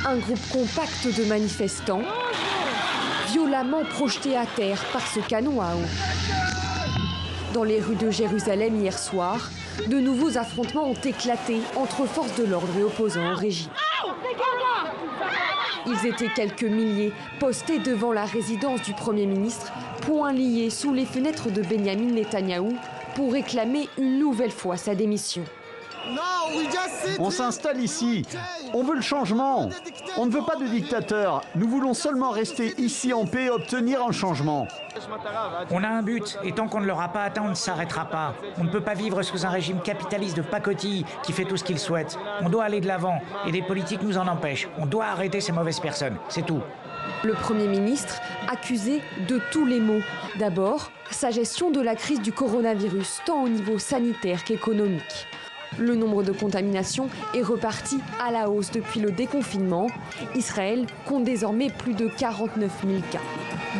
Un groupe compact de manifestants, violemment projetés à terre par ce canon à eau. Dans les rues de Jérusalem hier soir, de nouveaux affrontements ont éclaté entre forces de l'ordre et opposants au régime. Ils étaient quelques milliers postés devant la résidence du Premier ministre, poings liés sous les fenêtres de Benyamin Netanyahou pour réclamer une nouvelle fois sa démission. On s'installe ici. On veut le changement. On ne veut pas de dictateur. Nous voulons seulement rester ici en paix et obtenir un changement. On a un but, et tant qu'on ne l'aura pas atteint, on ne s'arrêtera pas. On ne peut pas vivre sous un régime capitaliste de pacotille qui fait tout ce qu'il souhaite. On doit aller de l'avant, et les politiques nous en empêchent. On doit arrêter ces mauvaises personnes, c'est tout. Le Premier ministre accusé de tous les maux. D'abord, sa gestion de la crise du coronavirus, tant au niveau sanitaire qu'économique. Le nombre de contaminations est reparti à la hausse depuis le déconfinement. Israël compte désormais plus de 49 000 cas.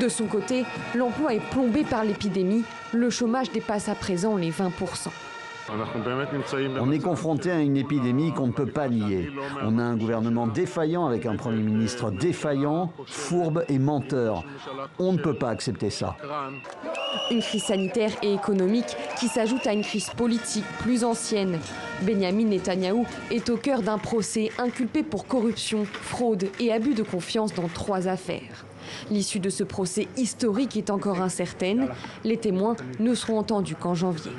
De son côté, l'emploi est plombé par l'épidémie. Le chômage dépasse à présent les 20%. On est confronté à une épidémie qu'on ne peut pas nier. On a un gouvernement défaillant avec un Premier ministre défaillant, fourbe et menteur. On ne peut pas accepter ça. Une crise sanitaire et économique qui s'ajoute à une crise politique plus ancienne. Benyamin Netanyahou est au cœur d'un procès inculpé pour corruption, fraude et abus de confiance dans 3 affaires. L'issue de ce procès historique est encore incertaine. Les témoins ne seront entendus qu'en janvier.